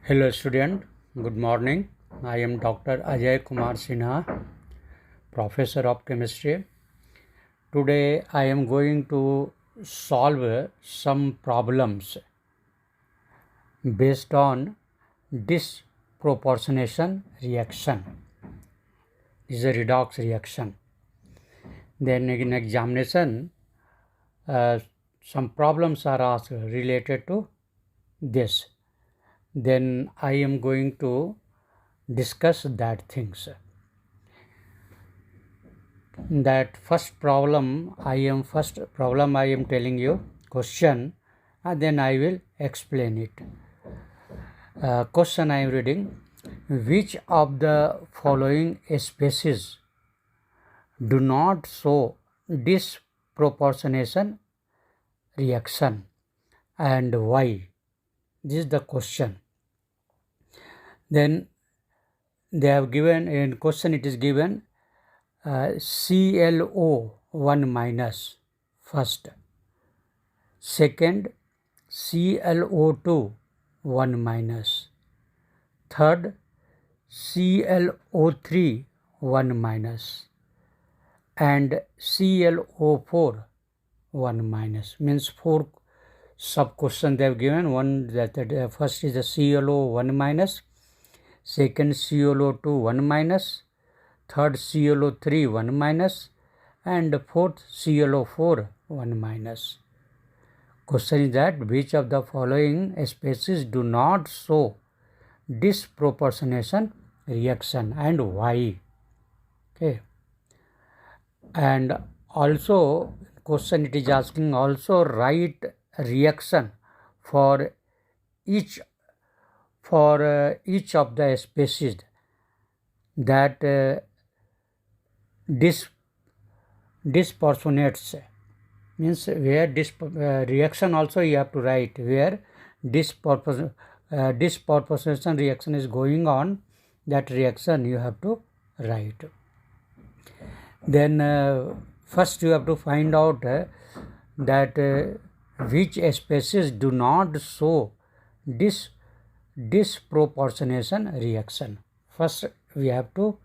Hello student, good morning. I am Dr. Kumar Sinha, Professor of Chemistry. Today I am going to solve some problems based on disproportionation reaction. This is a redox reaction. Then in examination, some problems are asked related to this. Then I am going to discuss that things. That first problem I am telling you question, and then I will explain it. Question I am reading: which of the following species do not show disproportionation reaction and why? This is the question. Then they have given in question, it is given ClO 1 minus first, second ClO2 1 minus, third ClO3 1 minus, and ClO4 1 minus. Means four sub question they have given. One that first is the ClO 1 minus, second ClO2 1 minus, third ClO3 1 minus, and fourth ClO4 1 minus. Question is that which of the following species do not show disproportionation reaction and why? Okay. And also question it is asking also write reaction for each of the species that disproportionates, means where reaction also you have to write where disproportionation reaction is going on, that reaction you have to write. Then first you have to find out that which species do not show disproportionation reaction. First we have to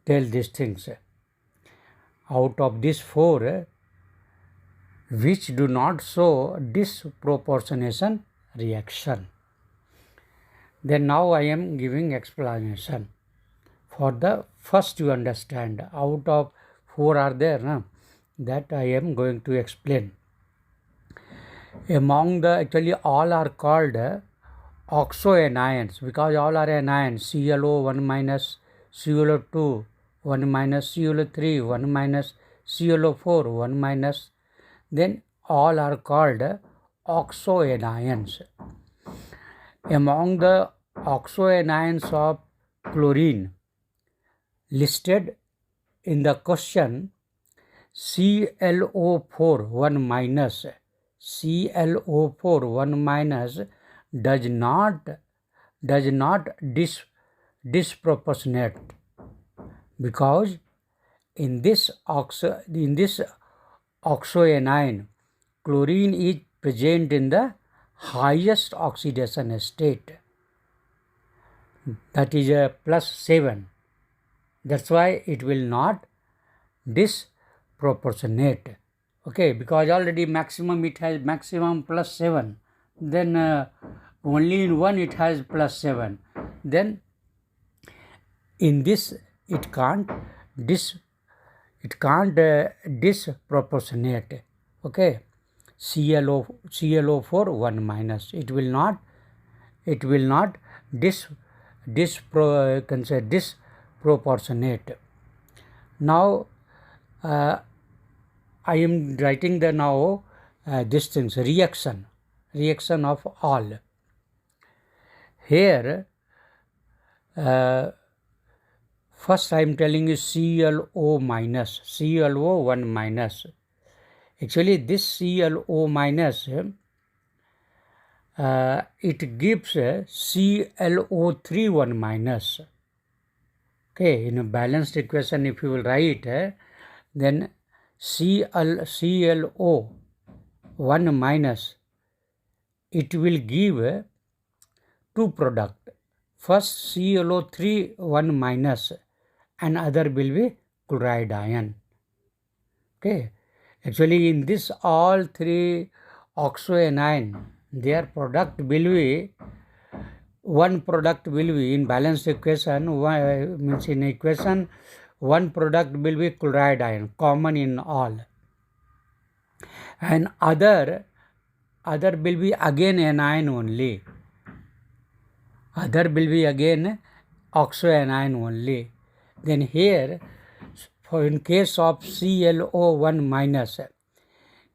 tell these things. Out of these four, which do not show disproportionation reaction. Then now I am giving explanation. For the first you understand, out of four are there, that I am going to explain. Among the, actually all are called oxoanions because all are anions. ClO 1 minus, ClO2 1 minus, ClO3 1 minus, ClO4 1 minus. Then all are called oxoanions. Among the oxoanions of chlorine listed in the question, ClO4 1 minus, ClO4 1 minus does not disproportionate, because in this oxoanion chlorine is present in the highest oxidation state, that is a +7. That's why it will not disproportionate. Okay, because already maximum it has maximum +7. Then only in one it has +7. Then in this it can't disproportionate. Okay, ClO4 1 minus, it will not disproportionate. Now I am writing the now these things, reaction of all. Here first I am telling you ClO minus, ClO 1 minus. Actually this ClO minus it gives ClO3 1 minus. Okay, in a balanced equation if you will write, then ClO 1 minus, it will give two product. First ClO3 1 minus and other will be chloride ion. Okay. Actually in this all three oxoanion, their product will be, one product will be in balanced equation, means in equation one product will be chloride ion, common in all, and other will be again anion only, other will be again oxoanion only. Then here, for in case of ClO1 minus,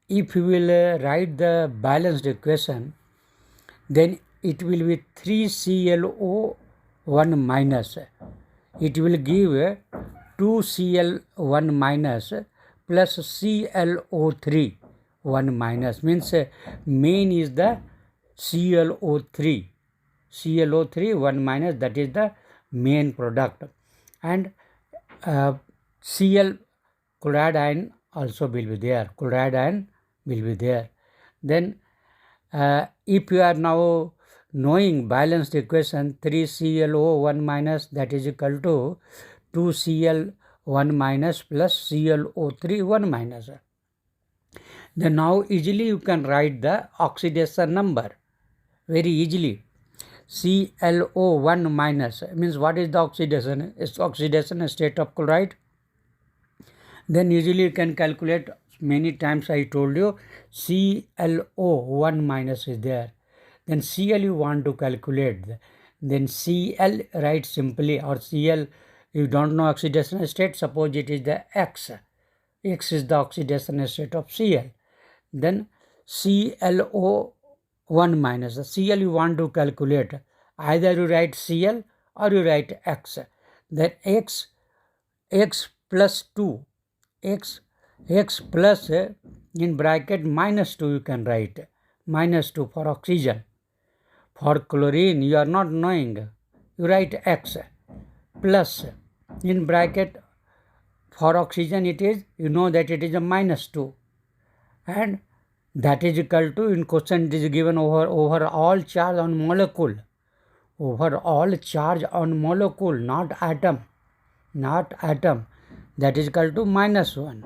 if you will write the balanced equation, then it will be 3ClO1 minus. It will give 2Cl1 minus plus ClO3 1 minus, means main is the ClO3 1 minus, that is the main product, and Cl chloride ion also will be there, chloride ion will be there. Then if you are now knowing balanced equation, 3ClO1 minus that is equal to 2Cl1 minus plus ClO3 1 minus. Then now easily you can write the oxidation number very easily. ClO1 minus means what is the oxidation? It's oxidation state of chloride. Then usually you can calculate, many times I told you, ClO1 minus is there. Then Cl you want to calculate. Then Cl write simply, or Cl you don't know oxidation state, suppose it is the X. X is the oxidation state of Cl. Then ClO1 minus, the Cl you want to calculate, either you write Cl or you write X. Then X plus 2, X plus in bracket minus 2 you can write, minus 2 for oxygen. For chlorine you are not knowing, you write X plus in bracket, for oxygen it is, you know that it is a minus 2, and that is equal to, in question it is given over all charge on molecule, overall charge on molecule, not atom, that is equal to minus 1.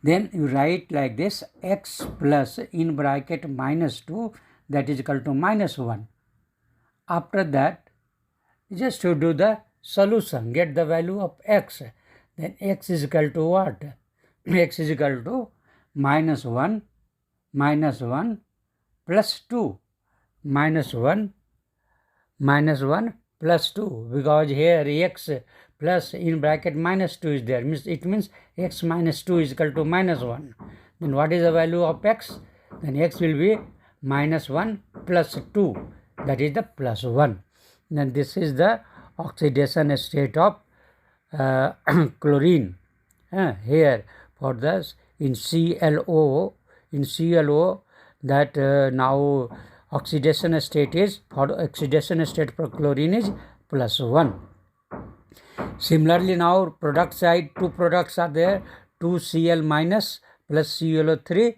Then you write like this, X plus in bracket minus 2, that is equal to minus 1. After that, just to do the solution, get the value of X. Then X is equal to what? X is equal to minus 1 plus 2, minus 1 plus 2, because here X plus in bracket minus 2 is there, it means X minus 2 is equal to minus 1. Then what is the value of X? Then X will be minus 1 plus 2, that is the plus 1. Then this is the oxidation state of chlorine. Here for this in ClO, that now oxidation state is, for oxidation state for chlorine is plus 1. Similarly now product side, two products are there, 2Cl minus plus ClO3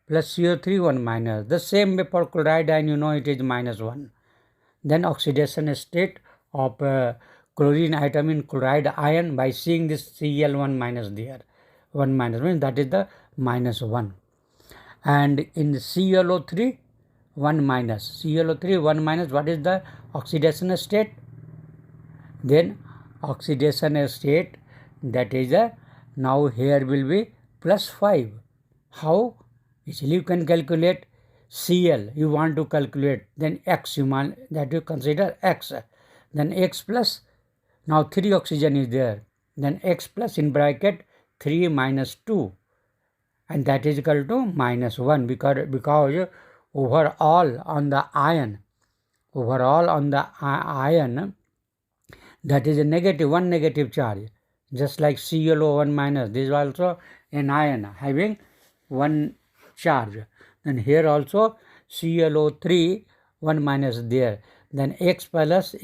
plus CO3 1 minus. The same way for chloride ion, you know it is minus 1. Then oxidation state of chlorine atom in chloride ion, by seeing this Cl1 minus there, 1 minus means that is the minus 1. And in ClO3 1 minus, what is the oxidation state? Then oxidation state, that is now here will be plus 5. How? Easily you can calculate. Cl you want to calculate, then X you want, that you consider X. Then X plus, now 3 oxygen is there, then X plus in bracket 3 minus 2, and that is equal to minus 1, because overall on the ion, that is a one negative charge, just like ClO1 minus, this is also an ion having 1 charge. Then here also ClO3 1 minus there, then X plus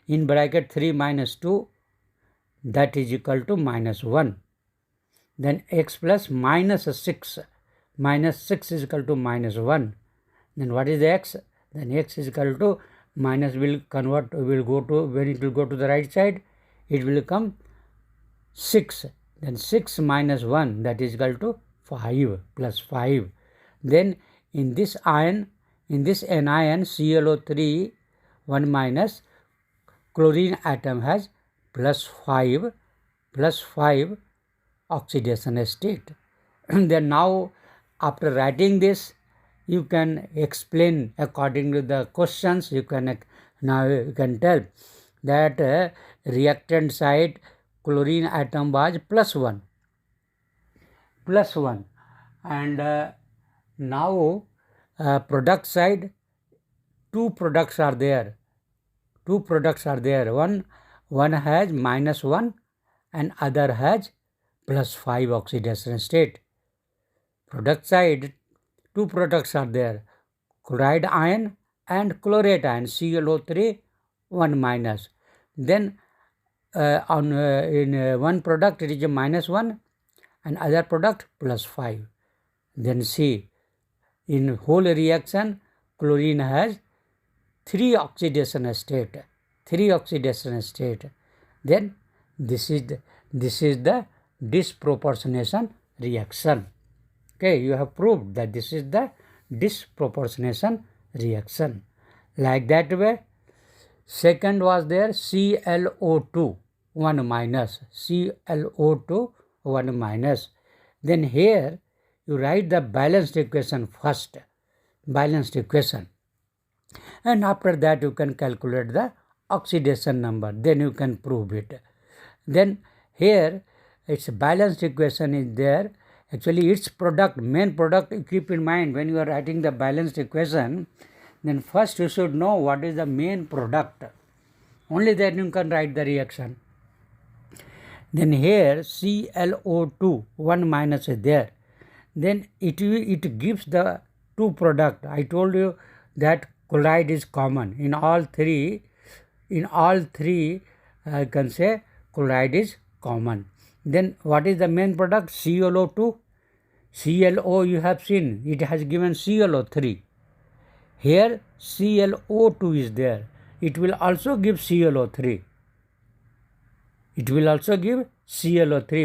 in bracket 3 minus 2, that is equal to minus 1. Then X plus minus 6 is equal to minus 1. Then what is the x? Then x is equal to minus will go to, when it will go to the right side, it will come 6. Then 6 minus 1, that is equal to 5 plus 5. Then in this anion ClO3 1 minus, chlorine atom has plus 5 oxidation state. Then now after writing this, you can explain according to the questions. You can tell that reactant side chlorine atom was plus 1, and now product side two products are there. One has minus 1 and other has plus 5 oxidation state. Product side two products are there, chloride ion and chlorate ion, ClO3 1 minus. Then in one product it is a minus 1 and other product plus 5. Then see, in whole reaction chlorine has 3 oxidation state. Then this is the disproportionation reaction. Okay, you have proved that this is the disproportionation reaction. Like that way, second was there ClO2 1 minus, ClO2 1 minus. Then here you write the balanced equation first, and after that you can calculate the oxidation number, then you can prove it. Then here its balanced equation is there. Actually its main product, you keep in mind when you are writing the balanced equation, then first you should know what is the main product. Only then you can write the reaction. Then here ClO2 1 minus is there. Then it gives the two product. I told you that chloride is common in all three. I can say chloride is common. Then what is the main product? ClO2. ClO you have seen, it has given ClO3. Here ClO2 is there. It will also give ClO3.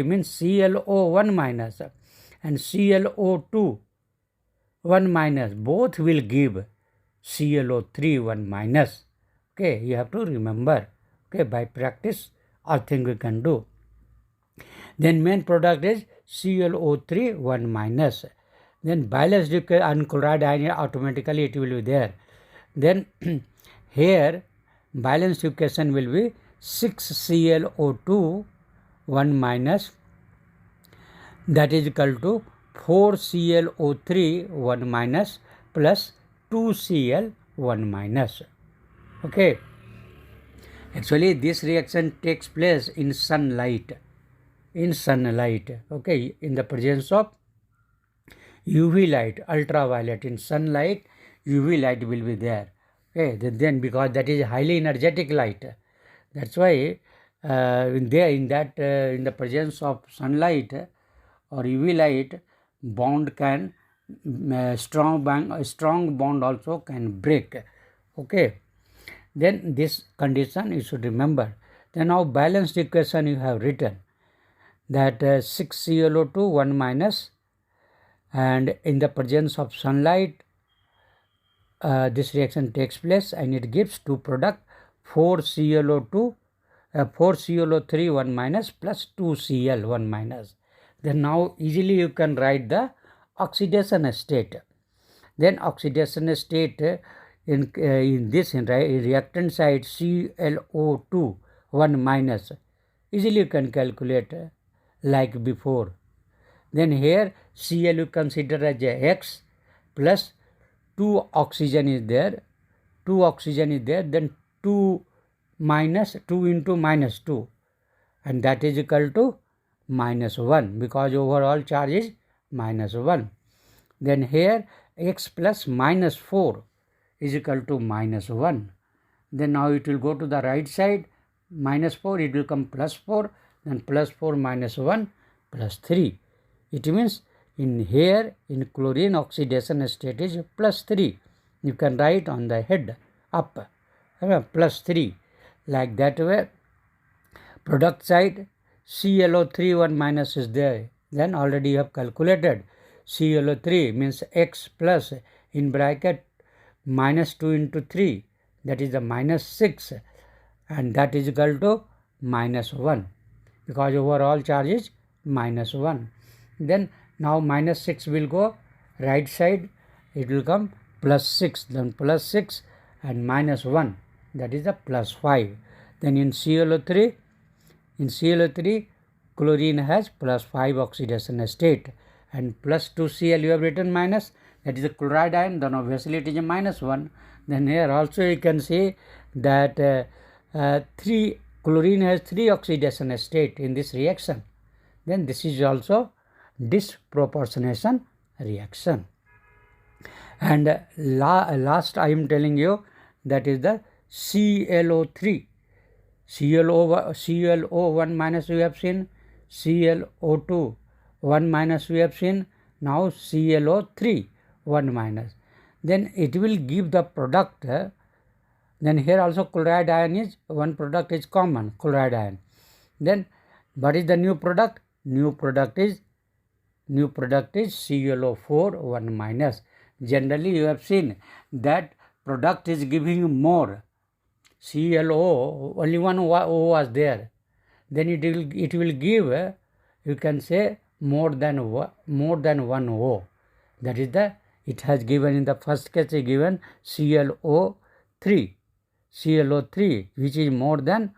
Means ClO 1 minus and ClO2 1 minus, both will give ClO3 1 minus. Okay, you have to remember. Okay, by practice all things we can do. Then main product is ClO3 1 minus. Then balanced and chloride ion, automatically it will be there. Then here balanced equation will be 6 ClO2 1 minus, that is equal to 4 ClO3 1 minus plus 2 Cl 1 minus. Okay, actually this reaction takes place in sunlight. Okay, in the presence of UV light, ultraviolet. In sunlight UV light will be there. Okay, then because that is highly energetic light, that's why in the presence of sunlight or UV light, bond can strong bond also can break. Okay, then this condition you should remember. Then now balanced equation you have written that 6 ClO2 1 minus, and in the presence of sunlight this reaction takes place and it gives two product 4 ClO3 1 minus plus 2 Cl 1 minus. Then now easily you can write the oxidation state. Then oxidation state in reactant side ClO2 1 minus, easily you can calculate like before. Then here Cl you consider as X plus 2 oxygen is there, then 2 into minus 2, and that is equal to minus 1 because overall charge is minus 1. Then here X plus minus 4 is equal to minus 1. Then now it will go to the right side, minus 4, it will come plus 4, then plus 4 minus 1 plus 3. It means in chlorine oxidation state is plus 3. you can write on the head up, plus 3. Like that way, product side ClO3 1 minus is there. Then already you have calculated ClO3 means X plus in bracket minus 2 into 3, that is the minus 6, and that is equal to minus 1 because overall charge is minus 1. Then now minus 6 will go right side, it will come plus 6, then plus 6 and minus 1, that is the plus 5. Then in ClO3, chlorine has plus 5 oxidation state, and plus 2Cl you have written minus, that is the chloride ion, then obviously it is a minus 1. Then here also you can see that chlorine has 3 oxidation state in this reaction. Then this is also disproportionation reaction. And last I am telling you, that is the ClO3. ClO1 minus we have seen, ClO2 1 minus we have seen, now ClO3 1 minus. Then it will give the product. Then here also chloride ion is one product is common, chloride ion. Then what is the new product? New product is ClO4 1 minus. Generally you have seen that product is giving more. ClO only one O was there. Then it will give, you can say, more than one O. That is it has given in the first case given ClO3, which is more than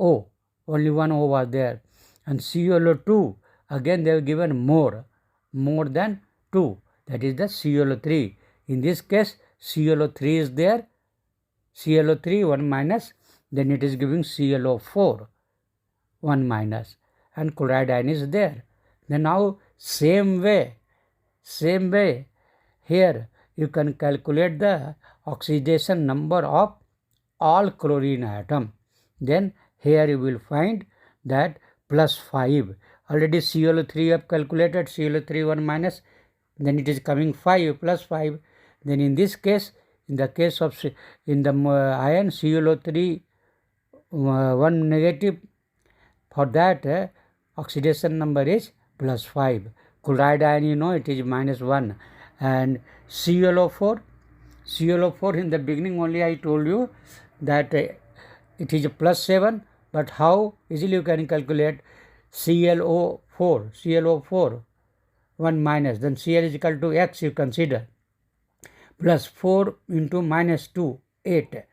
O. Only one O was there. And ClO2 again they have given more than 2. That is the ClO3. In this case ClO3 is there, ClO3 1 minus, then it is giving ClO4 1 minus, and chloride ion is there. Then now same way here you can calculate the oxidation number of all chlorine atom. Then here you will find that plus 5. Already ClO3 you have calculated, ClO3 1 minus, then it is coming 5 plus 5. Then in this case, in the case of in the ion ClO3 1 negative, for that oxidation number is plus 5. Chloride ion you know it is minus 1. And ClO4 in the beginning only I told you that it is plus 7, but how easily you can calculate ClO4 1 minus, then Cl is equal to X you consider, plus 4 into minus 2, 8,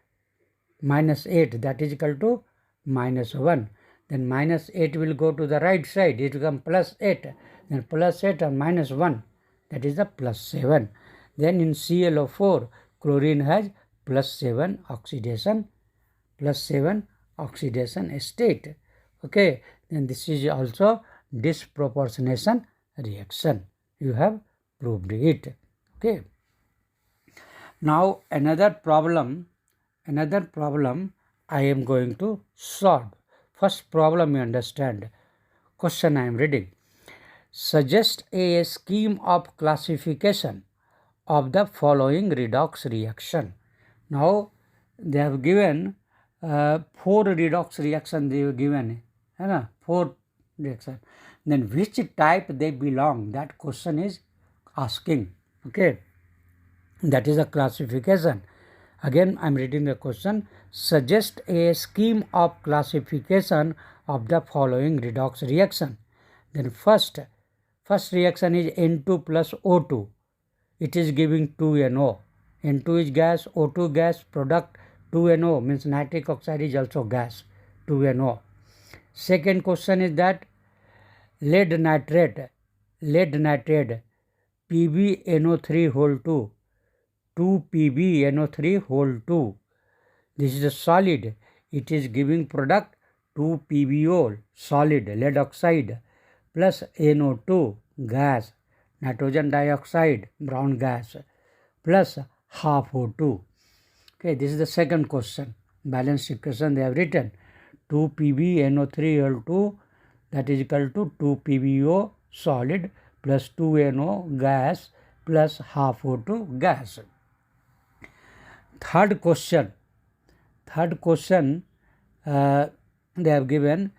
minus 8, that is equal to minus 1. Then minus 8 will go to the right side, it will become plus 8, then plus 8 and minus 1, that is the plus 7. Then in ClO4, chlorine has plus 7 oxidation state. Okay, then this is also disproportionation reaction. You have proved it. Okay. Now another problem I am going to solve. First problem you understand. Question I am reading. Suggest a scheme of classification of the following redox reaction. Now they have given 4 redox reaction they have given. 4 reaction. Then which type they belong, that question is asking. Okay. That is a classification. Again I am reading the question. Suggest a scheme of classification of the following redox reaction. Then first reaction is N2 plus O2. It is giving 2NO. N2 is gas, O2 gas, product 2NO means nitric oxide is also gas, 2NO. Second question is that lead nitrate PbNO3 whole 2, 2PbNO3 whole 2. This is a solid. It is giving product 2PbO solid lead oxide plus NO2 gas, nitrogen dioxide brown gas, plus half O2. Okay, this is the second question. Balanced equation they have written 2PbNO3 whole 2, that is equal to 2PbO solid plus 2NO gas plus half O2 gas. Third question, they have given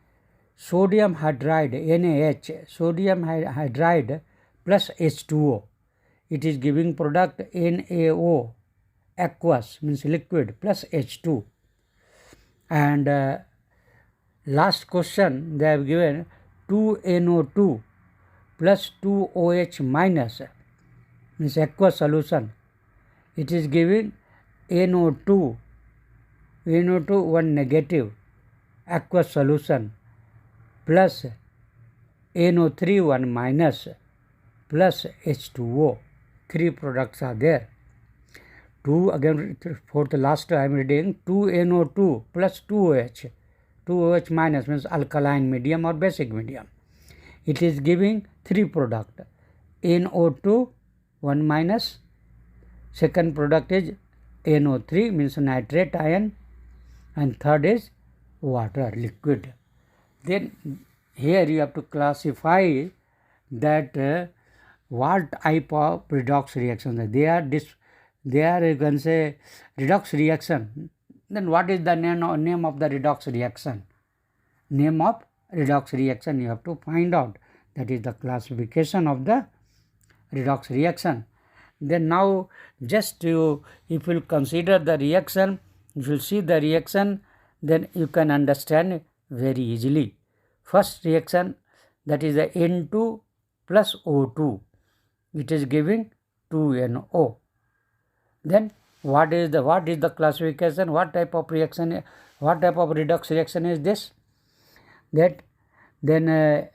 sodium hydride NaH, sodium hydride plus H2O. It is giving product NaO, aqueous means liquid, plus H2. And last question, they have given 2NO2 plus 2OH minus means aqueous solution. It is giving NO2 1 negative aqueous solution plus NO3 1 minus plus H2O. 3 products are there. 2 again for the last I am reading 2NO2 plus 2OH. 2OH minus means alkaline medium or basic medium. It is giving 3 product. NO2 1 minus. Second product is NO3 means nitrate ion, and third is water liquid. Then here you have to classify that what type of redox reactions they are. You can say redox reaction. Then what is the name of the redox reaction? Name of redox reaction you have to find out. That is the classification of the redox reaction. Then now just if you consider the reaction, if you see the reaction, then you can understand very easily. First reaction, that is the N2 plus O2. It is giving 2NO. Then what is the classification? What type of reaction? What type of redox reaction is this? That then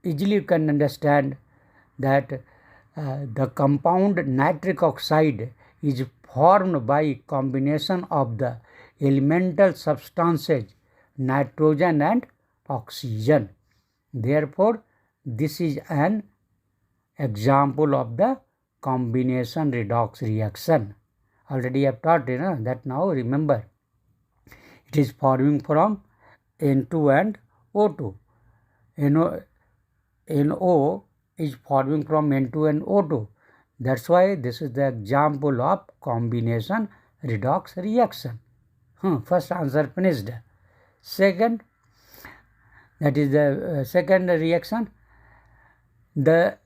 easily you can understand that the compound nitric oxide is formed by combination of the elemental substances nitrogen and oxygen. Therefore, this is an example of the combination redox reaction. Already I have taught that. Now remember, it is forming from N2 and O2. NO is forming from N2 and O2. That's why this is the example of combination redox reaction. First answer finished. Second, that is the second reaction. This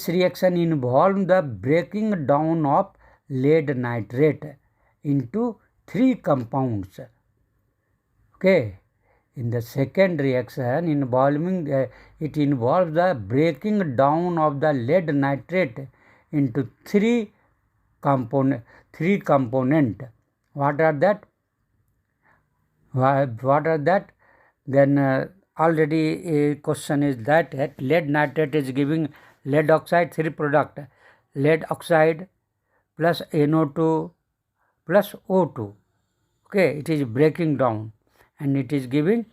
reaction involves the breaking down of lead nitrate into 3 compounds. Okay. In the second reaction it involves the breaking down of the lead nitrate into 3 component. What are that? Then already a question is that lead nitrate is giving lead oxide 3 product. Lead oxide plus NO2 plus O2. Okay, it is breaking down and it is giving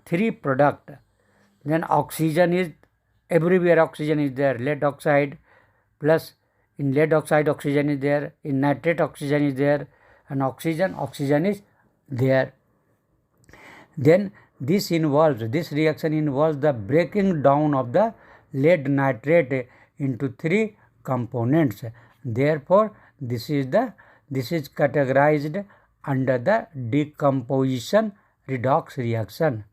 3 product. Then oxygen is everywhere. Oxygen is there. Lead oxide plus in lead oxide oxygen is there. In nitrate oxygen is there, and oxygen is there. Then this reaction involves the breaking down of the lead nitrate into 3 components. Therefore, this is categorized under the decomposition redox reaction.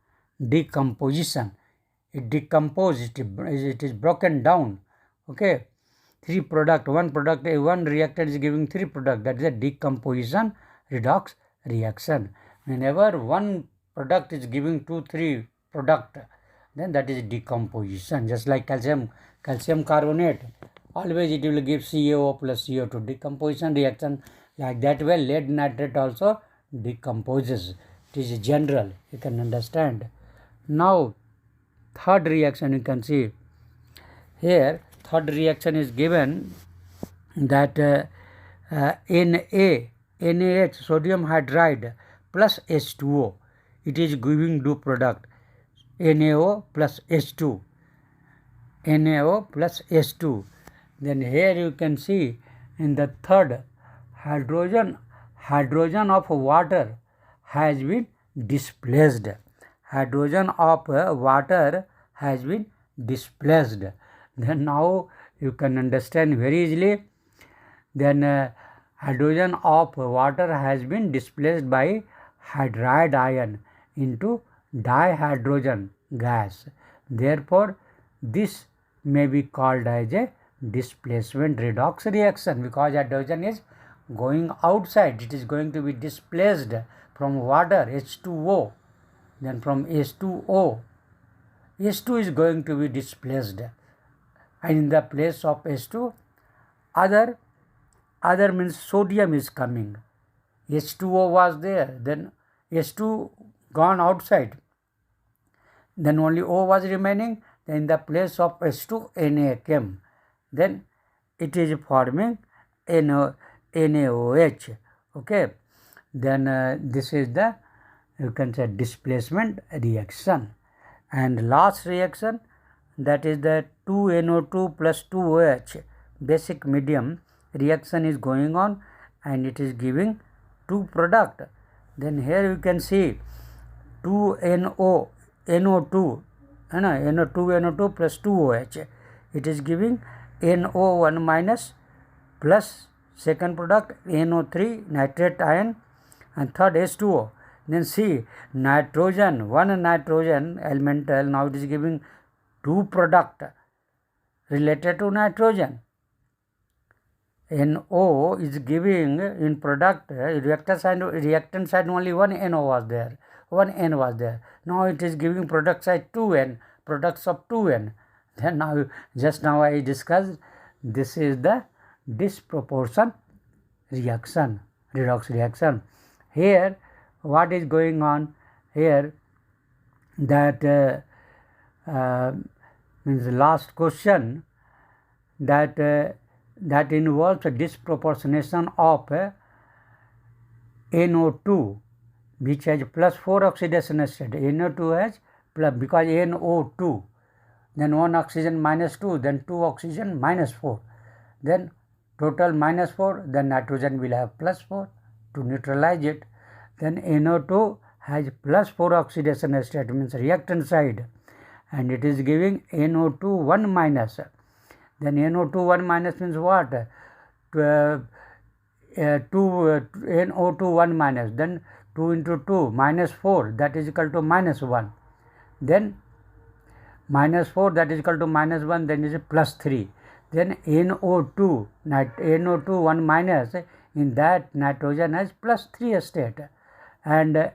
Decomposition. It decomposed. It is broken down. Okay. 3 product. One reactant is giving 3 product. That is a decomposition redox reaction. Whenever one product is giving 2-3 product, then that is decomposition. Just like calcium carbonate, always it will give CaO plus CO2. Decomposition reaction like that way. Lead nitrate also decomposes. It is general. You can understand. Now, third reaction you can see here. Third reaction is given that NaH, sodium hydride plus H2O. It is giving 2 product. NaO plus H2. NaO plus H2. Then here you can see in the third, hydrogen of water has been displaced. Hydrogen of water has been displaced. Then now you can understand very easily. Then hydrogen of water has been displaced by hydride ion into dihydrogen gas. Therefore, this may be called as a displacement redox reaction, because hydrogen is going outside. It is going to be displaced from water, H2O. Then from H2O, H2 is going to be displaced, and in the place of H2, other means sodium is coming. H2O was there, then H2 gone outside, then only O was remaining. Then in the place of H2, Na came. Then it is forming NaOH. Okay. Then this is the, you can say, displacement reaction. And last reaction, that is the 2NO2 plus 2OH basic medium reaction is going on, and it is giving two product. Then here you can see 2NO, NO2, NO2 plus 2OH. It is giving NO1 minus plus second product NO3 nitrate ion and third H2O. Then see nitrogen, one nitrogen elemental, now it is giving two product related to nitrogen. NO is giving in product, reactant side only one NO was there, one N was there. Now it is giving product side 2N, products of 2N. Then now, just now I discussed, this is the disproportion reaction, redox reaction. Here, what is going on here, that means the last question, that that involves a disproportionation of NO2, which has plus 4 oxidation state. NO2 has plus, because NO2, then 1 oxygen minus 2, then 2 oxygen minus 4, then total minus 4, then nitrogen will have plus 4 to neutralize it. Then NO2 has plus 4 oxidation state, means reactant side, and it is giving NO2 1 minus. Then NO2 1 minus means what? NO2 1 minus, then 2 into 2 minus 4, that is equal to minus 1. Then minus 4, that is equal to minus 1, then is plus 3. Then NO2 1 minus, in that nitrogen has plus 3 state, and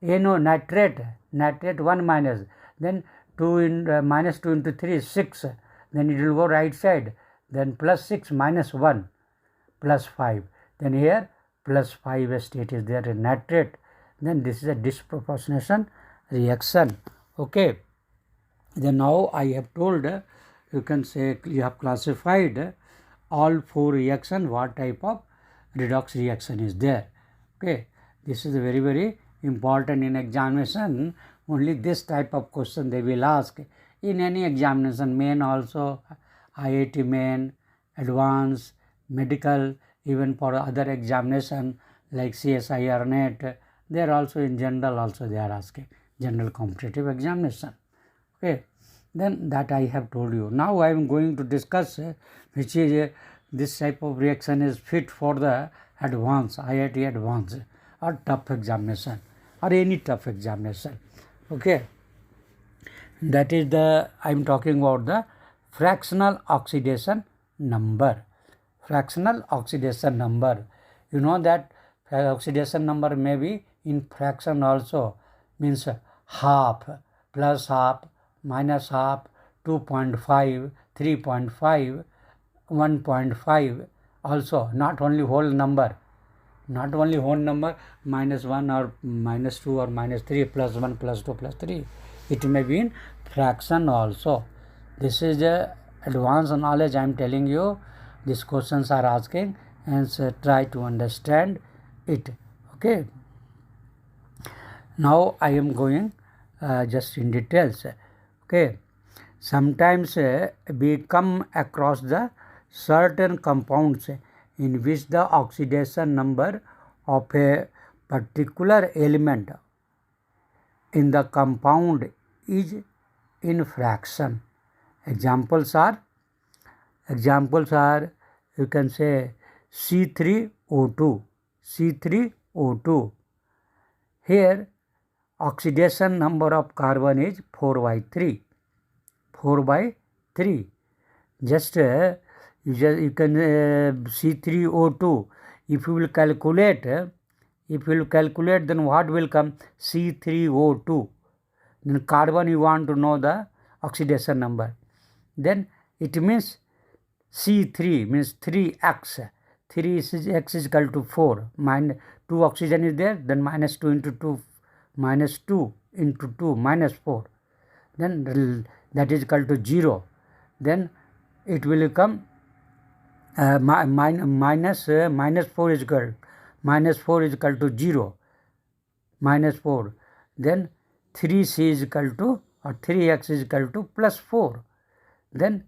NO nitrate 1 minus, then 2 in minus 2 into 3 is 6, then it will go right side, then plus 6 minus 1 plus 5, then here plus 5 state is there in nitrate. Then this is a disproportionation reaction. Okay. Then now I have told, you can say, you have classified all 4 reaction, what type of redox reaction is there. Okay. This is very, very important in examination. Only this type of question they will ask in any examination, main also, IIT main, advanced, medical, even for other examination like Csir-Net, they are also in general also they are asking, general competitive examination. Okay. Then that I have told you. Now I am going to discuss which is this type of reaction is fit for the advanced, IIT advanced or tough examination or any tough examination. Okay. That is the, I am talking about the fractional oxidation number. Fractional oxidation number. You know that oxidation number may be in fraction also, means half, plus half, minus half, 2.5, 3.5, 1.5 also, not only whole number. Not only whole number, minus 1 or minus 2 or minus 3, plus 1, plus 2, plus 3. It may be in fraction also. This is the advanced knowledge I am telling you. These questions are asking, and so try to understand it. Okay. Now I am going just in details. Okay. Sometimes we come across the certain compounds in which the oxidation number of a particular element in the compound is in fraction. Examples are, you can say, C3O2. C3O2. Here oxidation number of carbon is 4 by 3. 4 by 3. Just you can C3O2. If you will calculate, then what will come? C3O2. Then carbon you want to know the oxidation number. Then it means C3 means 3x. 3 is x is equal to 4. 2 oxygen is there. Then minus 2 into 2. Minus 2 into 2 minus 4. Then that is equal to 0. Then it will come minus 4 is equal to 0. Minus 4. Then 3c is equal to, or 3x is equal to plus 4. Then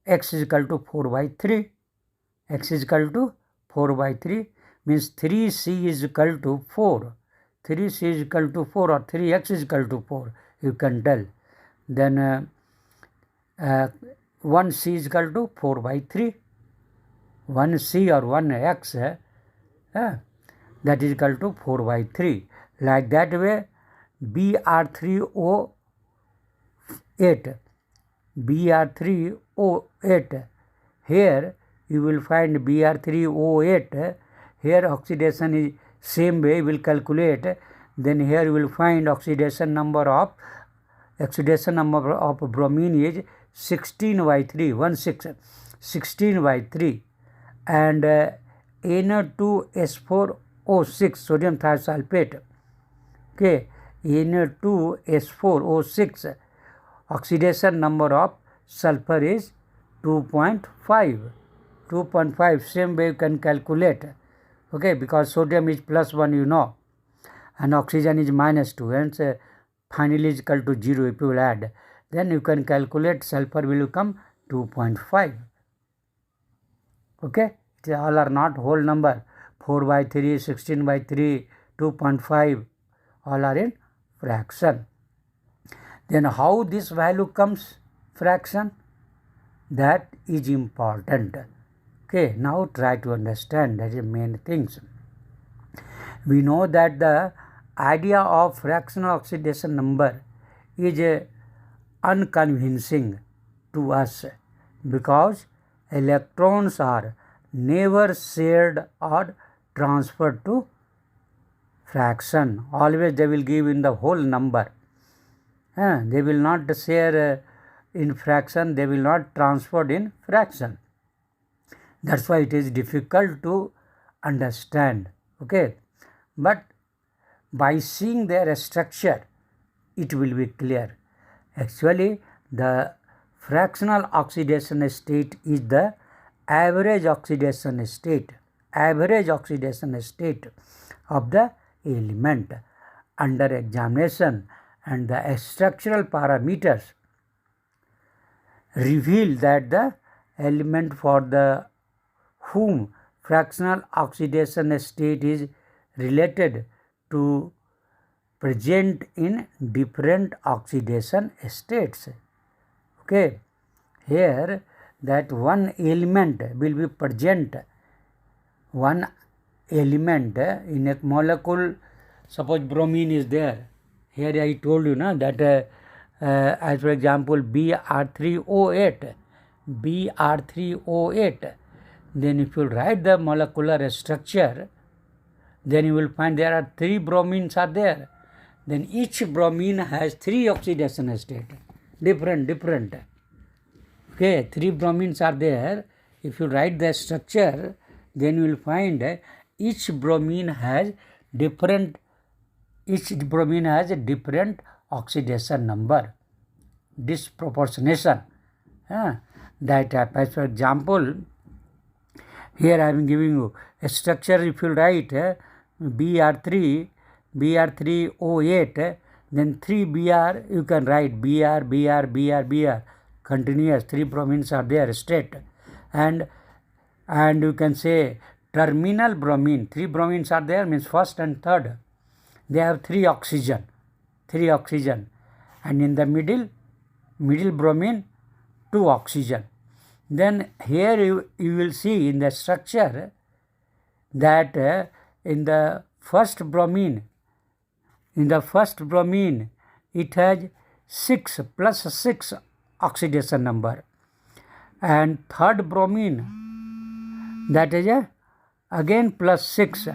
x is equal to 4 by 3. X is equal to 4 by 3 means 3c is equal to 4. 3c is equal to 4 or 3x is equal to 4. You can tell. Then 1c is equal to 4 by 3. 1c or 1x that is equal to 4 by 3. Like that way, Br3O8. Br3O8. Here you will find Br3O8. Here oxidation is same way you will calculate. Then here you will find oxidation number of bromine is 16 by 3. 16 by 3. And Na2S4O6 sodium thiosulfate. Okay, Na2S4O6 oxidation number of sulfur is 2.5. 2.5 same way you can calculate. Okay, because sodium is plus 1 you know, and oxygen is minus 2, and finally is equal to 0 if you will add. Then you can calculate sulfur will become 2.5. Okay, all are not whole number. 4 by 3, 16 by 3, 2.5, all are in fraction. Then how this value comes fraction? That is important. Okay, now try to understand. That is the main things. We know that the idea of fractional oxidation number is unconvincing to us because electrons are never shared or transferred to fraction. Always they will give in the whole number. They will not share in fraction, they will not transfer in fraction. That's why it is difficult to understand. Okay, but by seeing their structure, it will be clear. Actually, the fractional oxidation state is the average oxidation state of the element under examination, and the structural parameters reveal that the element for the whom fractional oxidation state is related to present in different oxidation states. Okay, here that one element will be present, one element in a molecule. Suppose bromine is there. Here I told you that as for example Br3O8. Then if you write the molecular structure, then you will find there are 3 bromines are there. Then each bromine has 3 oxidation state, different. Okay, 3 bromines are there. If you write the structure, then you will find each bromine has a different oxidation number, disproportionation. That type. As for example, here I am giving you a structure. If you write Br3O8, then 3 Br, you can write Br, continuous. 3 bromines are there straight, and you can say terminal bromine. 3 bromines are there, means first and third. They have 3 oxygen, and in the middle bromine 2 oxygen. Then here you will see in the structure that in the first bromine, it has 6 plus 6 oxidation number, and third bromine, that is again plus 6.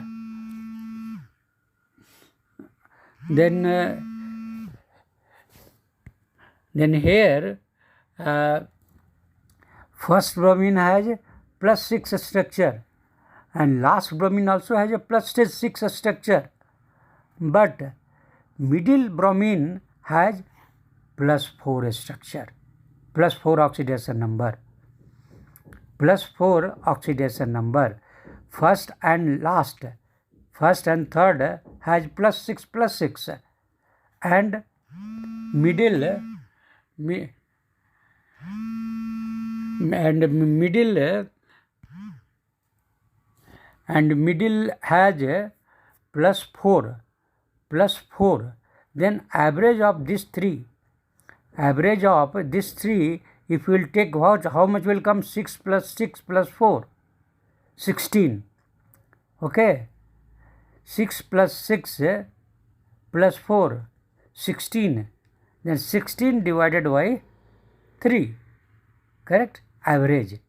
Then here first bromine has plus 6 structure, and last bromine also has a plus 6 structure, but middle bromine has plus 4 structure, plus 4 oxidation number, first and third has plus 6, and middle has plus 4. Then average of these three, if we will take how much will come? 6 plus 6 plus 4, 16. Okay, 6 plus 6 plus 4, 16. Then 16 divided by 3, correct? Average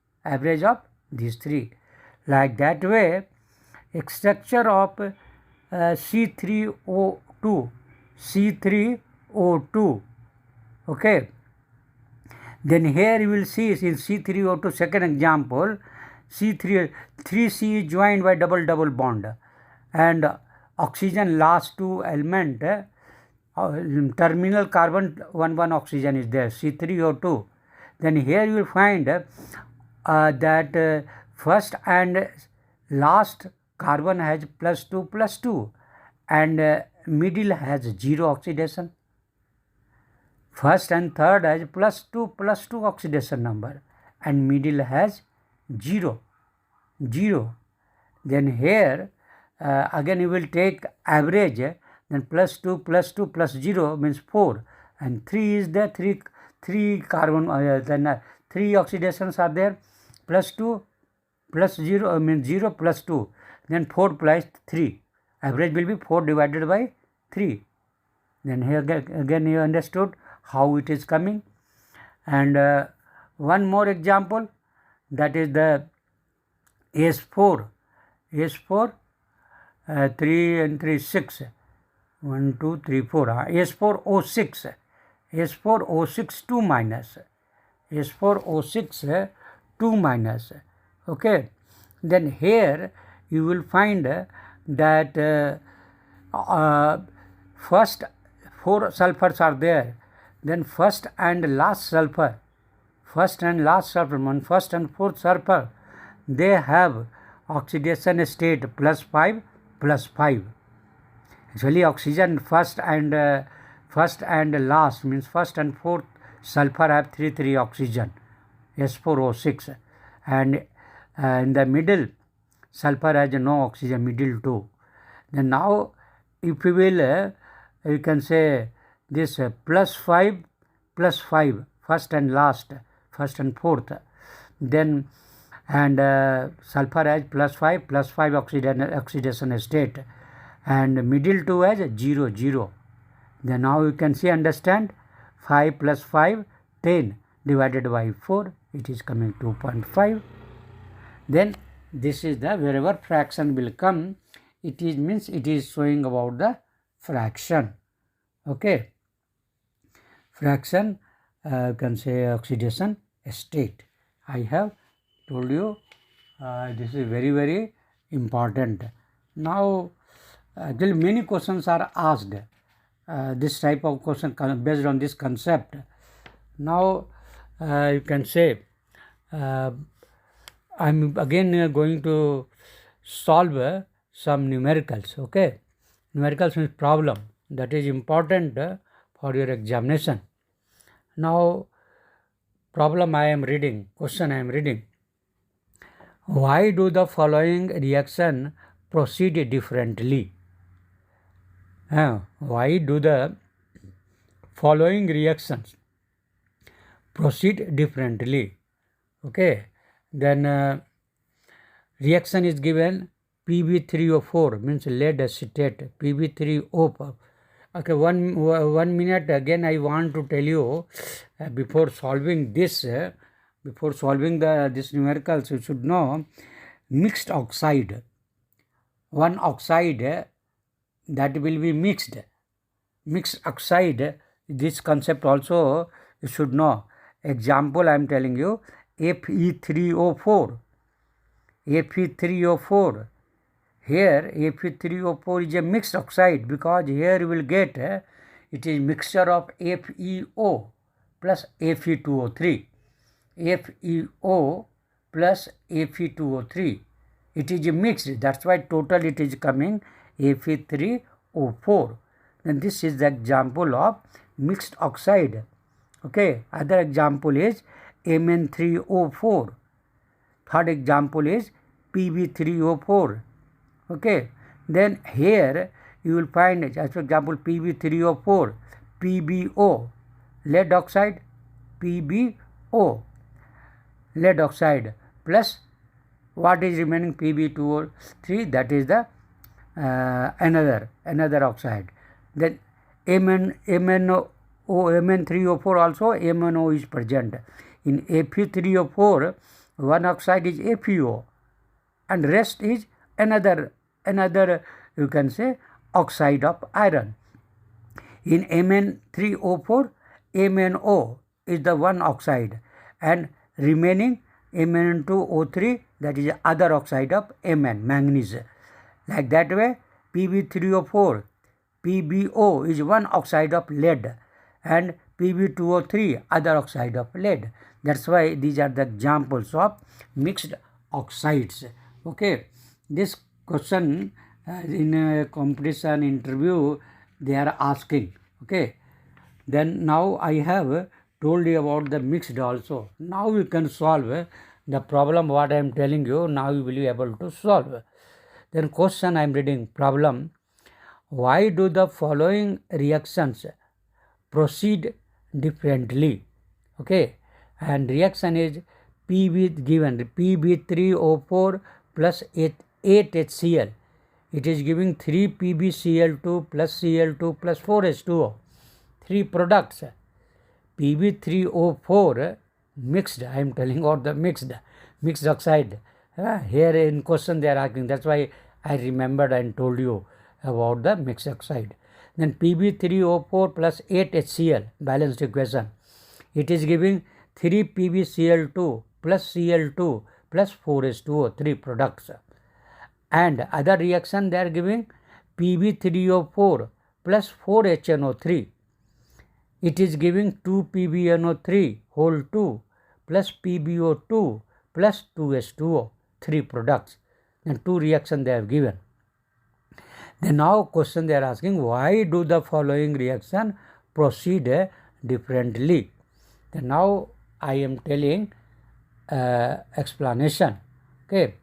of these three. Like that way, structure of C3O2. Okay. Then here you will see in C3O2, second example, C3 3C is joined by double bond, and oxygen last two element, terminal carbon 1 oxygen is there, C3O2. Then here you will find that first and last carbon has plus 2, and middle has 0 oxidation. First and third has plus 2 oxidation number, and middle has 0. Then here again you will take average, then plus 2 plus 0 means 4, and 3 is there, 3 carbon, then 3 oxidations are there, plus 2 plus 0 means 0 plus 2, then 4 plus 3, average will be 4 divided by 3. Then here again you understood how it is coming. And one more example, that is the S4, 3 and 3 6, 1 2 3 4, S4O6, 2 minus, S4O6 2 minus. Okay, then here you will find that first 4 sulfurs are there, then first and last sulfur, first and fourth sulfur, they have oxidation state plus 5. Actually oxygen first and last means first and fourth sulfur have 3 oxygen, S4O6, and in the middle sulfur has no oxygen, middle 2. Then now if we will you can say this plus 5, first and last, first and fourth, then and sulfur has plus 5 oxidation state, and middle 2 has 0. Then now you can see, understand, 5 plus 5, 10 divided by 4, it is coming 2.5. Then this is the, wherever fraction will come, it is means it is showing about the fraction. Okay, fraction, you can say oxidation state. I have told you this is very important. Now actually many questions are asked, this type of question based on this concept. Now you can say I'm again going to solve some numericals. Okay, numericals means problem that is important for your examination. Now problem I am reading, question I am reading. Why do the following reaction proceed differently? Why do the following reactions proceed differently? Okay, then reaction is given Pb3O4 means lead acetate, Pb3O4. Okay, one minute again I want to tell you, before solving this, this numericals, you should know mixed oxide. One oxide that will be mixed oxide, this concept also you should know. Example I am telling you, Fe3O4. Fe3O4. Here Fe3O4 is a mixed oxide, because here you will get it is mixture of FeO plus Fe2O3. FeO plus Fe2O3. It is mixed, that's why total it is coming Fe3O4. And this is the example of mixed oxide. Okay, other example is Mn3O4. Third example is Pb3O4. Okay, then here you will find, as for example, Pb3O4, PbO, lead oxide, PbO, lead oxide, plus what is remaining, Pb2O3, that is the another oxide. Then Mn3O4 also, MnO is present. In Fe3O4, one oxide is FeO, and rest is another you can say oxide of iron. In Mn3O4, MnO is the one oxide, and remaining Mn2O3, that is other oxide of Mn, manganese. Like that way, Pb3O4, PbO is one oxide of lead, and Pb2O3 other oxide of lead. That's why these are the examples of mixed oxides. Okay, this question in a competition interview they are asking. Okay, then now I have told you about the mixed also. Now you can solve the problem what I am telling you. Now you will be able to solve. Then question I am reading, problem: why do the following reactions proceed differently? Okay, and reaction is given Pb3O4 plus 8HCl. It is giving 3 PbCl2 plus Cl2 plus 4H2O. 3 products. Pb3O4 mixed, I am telling about the mixed oxide. Here in question they are asking, that's why I remembered and told you about the mixed oxide. Then Pb3O4 plus 8HCl, balanced equation. It is giving 3 PbCl2 plus Cl2 plus 4H2O, 3 products. And other reaction they are giving Pb3O4 plus 4HNO3. It is giving 2 PbNO3 whole 2 plus PbO2 plus 2H2O, 3 products. And 2 reactions they have given. Then now question they are asking, why do the following reaction proceed differently? Then now I am telling explanation. Okay,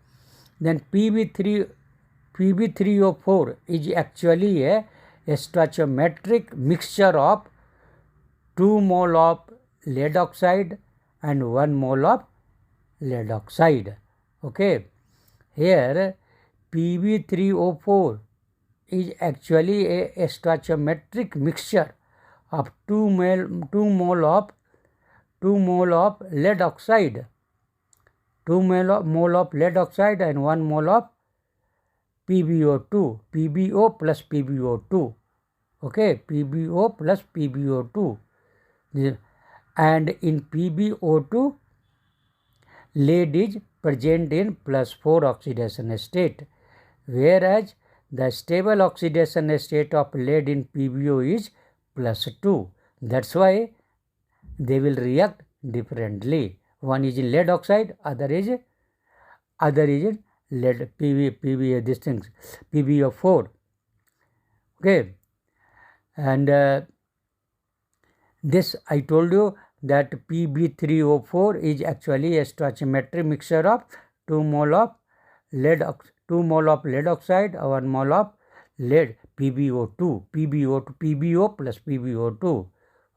then Pb3O4 is actually a stoichiometric mixture of 2 mole of lead oxide and 1 mole of lead oxide. Okay, here Pb3O4 is actually a stoichiometric mixture of 2 mole of lead oxide, 2 mole of lead oxide and 1 mole of PbO2, PbO plus PbO2. Okay, PbO plus PbO2. And in PbO2, lead is present in plus 4 oxidation state, whereas the stable oxidation state of lead in PbO is plus 2. That's why they will react differently. One is in lead oxide, other is in lead these things, PbO4. Okay, and this I told you that Pb3O4 is actually a stoichiometric mixture of 2 mole of lead oxide, 1 mole of lead, PbO2, PbO plus PbO2.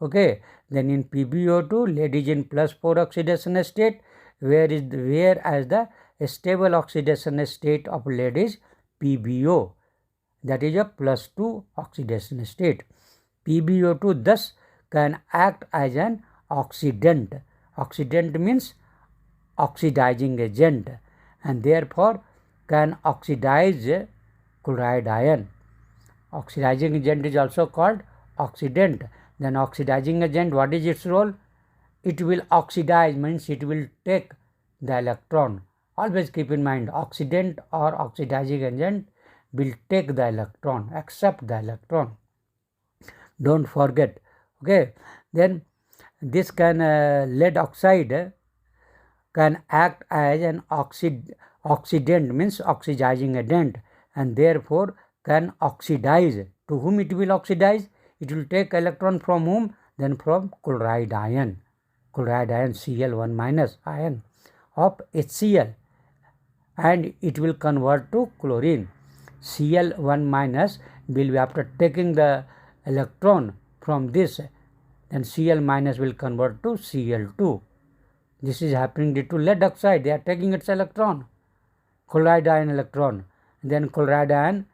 Okay, then in PbO2, lead is in plus 4 oxidation state, whereas the stable oxidation state of lead is PbO, that is a +2 oxidation state. PbO2 thus can act as an oxidant. Oxidant means oxidizing agent, and therefore can oxidize chloride ion. Oxidizing agent is also called oxidant. Then oxidizing agent, what is its role? It will oxidize, means it will take the electron. Always keep in mind, oxidant or oxidizing agent will take the electron, accept the electron. Don't forget. Okay. Then this can lead oxide can act as an oxidant, means oxidizing agent, and therefore can oxidize. To whom it will oxidize? It will take electron from whom? Then from chloride ion. Chloride ion, Cl1 minus ion of HCl, and it will convert to chlorine. Cl1 minus will be, after taking the electron from this, then Cl minus will convert to Cl2. This is happening due to lead oxide. They are taking its electron, chloride ion electron. Then chloride ion,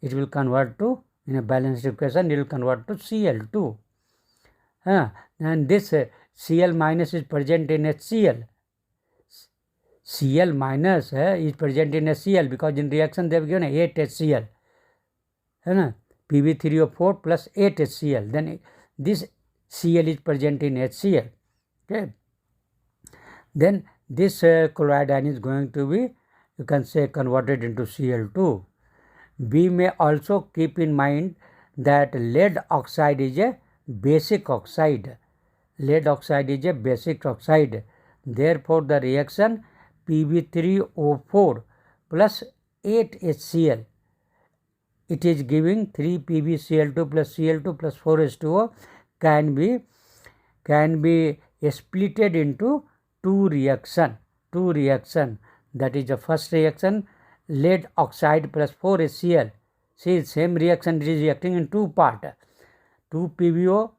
it will convert to, in a balanced equation, it will convert to Cl2. And this Cl minus is present in HCl. Cl minus is present in HCl because in reaction they have given 8 HCl. Pb3O4 plus 8 HCl. Then this Cl is present in HCl. Okay. Then this chloride ion is going to be, you can say, converted into Cl2. We may also keep in mind that lead oxide is a basic oxide. Lead oxide is a basic oxide. Therefore, the reaction Pb3O4 plus 8 HCl, it is giving 3 PbCl2 plus Cl2 plus 4H2O can be splitted into two reaction. That is the first reaction, lead oxide plus 4HCl. See, same reaction is reacting in two parts. 2 PbO,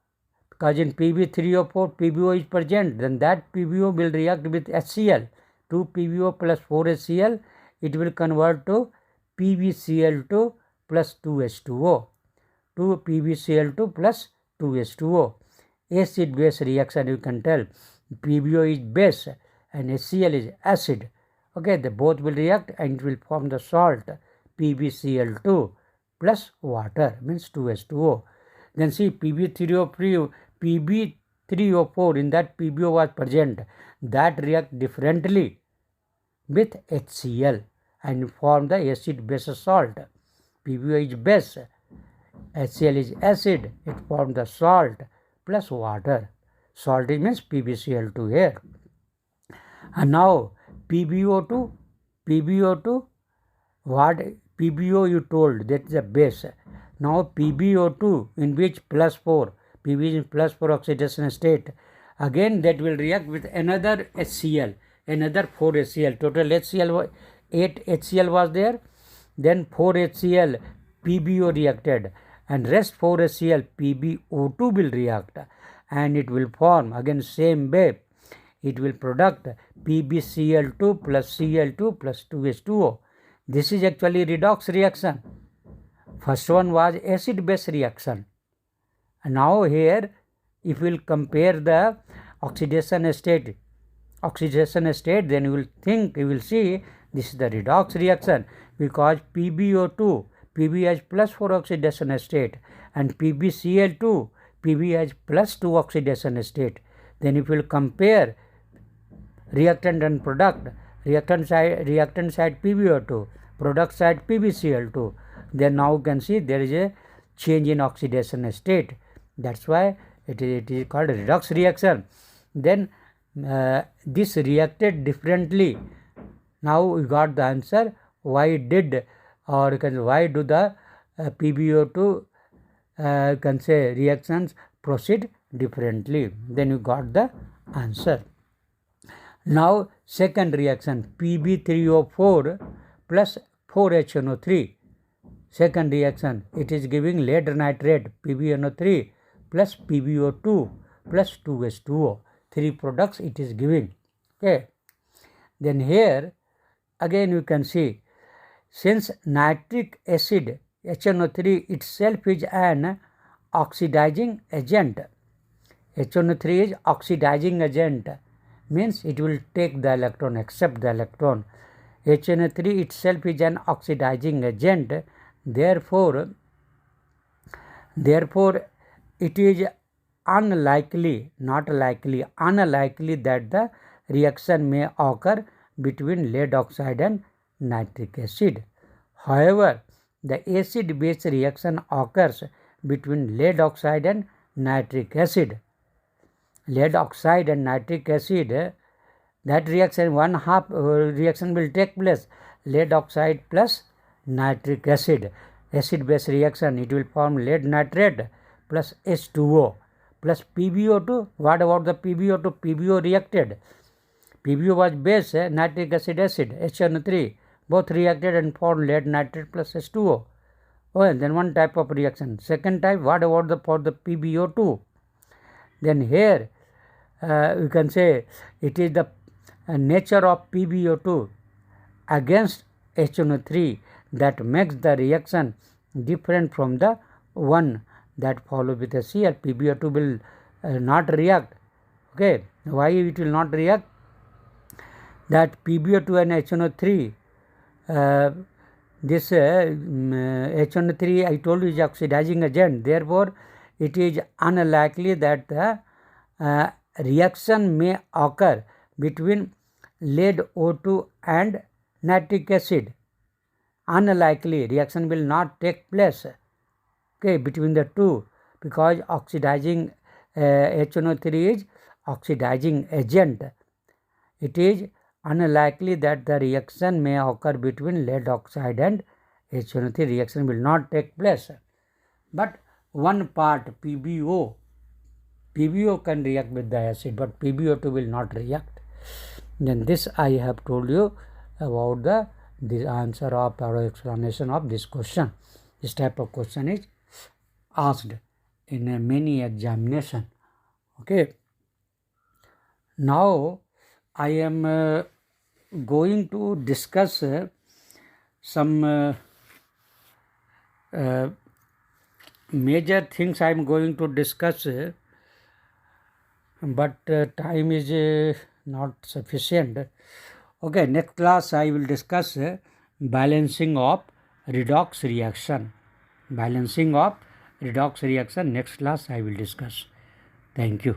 because in Pb3O4 PbO is present, then that PbO will react with HCl. 2 PbO plus 4HCl, it will convert to PbCl2 plus 2H2O. 2 PbCl2 plus 2H2O. Acid-base reaction, you can tell. PbO is base and HCl is acid. Okay, they both will react and it will form the salt PbCl2 plus water, means 2H2O. Then see, Pb3O4, in that PbO was present, that react differently with HCl and form the acid-base salt. PbO is base, HCl is acid, it forms the salt plus water. Salt means PbCl2 here. And now PbO2, what PbO you told, that is a base. Now PbO2 in which +4, Pb is +4 oxidation state. Again that will react with another HCl, another 4 HCl. Total HCl, 8 HCl was there. Then 4 HCl PbO reacted, and rest 4 HCl PbO2 will react, and it will form again same way. It will product PbCl2 plus Cl2 plus 2H2O. This is actually redox reaction. First one was acid-base reaction. And now here, if we will compare the oxidation state, then you will see this is the redox reaction, because PbO2, Pb has +4 oxidation state, and PbCl2, Pb has +2 oxidation state. Then if we will compare reactant and product, reactant side PbO2, product side PbCl2, then now you can see there is a change in oxidation state. That's why it is called redox reaction. Then this reacted differently. Now we got the answer why do the PbO2 can say reactions proceed differently. Then you got the answer. Now second reaction, Pb3O4 plus 4HNO3. Second reaction, it is giving lead nitrate PbNO3 plus PbO2 plus 2H2O. 3 products it is giving. Okay. Then here again you can see Since nitric acid HNO3 itself is an oxidizing agent, HNO3 is oxidizing agent, means it will take the electron, accept the electron. HNO3 itself is an oxidizing agent, therefore it is unlikely, not likely, unlikely that the reaction may occur between lead oxide and nitric acid. However, the acid-base reaction occurs between lead oxide and nitric acid. Lead oxide and nitric acid, that reaction, one half reaction will take place, lead oxide plus nitric acid. Acid-base reaction, it will form lead nitrate plus H2O plus PbO2. What about the PbO2? PbO reacted. PbO was base, nitric acid, HNO3. Both reacted and formed lead nitrate plus H2O. Oh, then one type of reaction. Second type, what about for the PbO2? Then here you can say it is the nature of PbO2 against HNO3 that makes the reaction different from the one that follow with a Cl. PbO2 will not react. Okay, why it will not react? That PbO2 and HNO3, this HNO3 I told you is oxidizing agent, therefore it is unlikely that the reaction may occur between lead O2 and nitric acid. Unlikely, reaction will not take place, okay, between the two, because oxidizing HNO3 is oxidizing agent. It is unlikely that the reaction may occur between lead oxide and HNO3. Reaction will not take place. But one part PbO can react with the acid, but PbO2 will not react. Then this I have told you about the answer of or explanation of this question. This type of question is asked in many examination. Okay. Now I am going to discuss some major things I am going to discuss, but time is not sufficient. Okay, next class I will discuss balancing of redox reaction. Balancing of redox reaction, next class I will discuss. Thank you.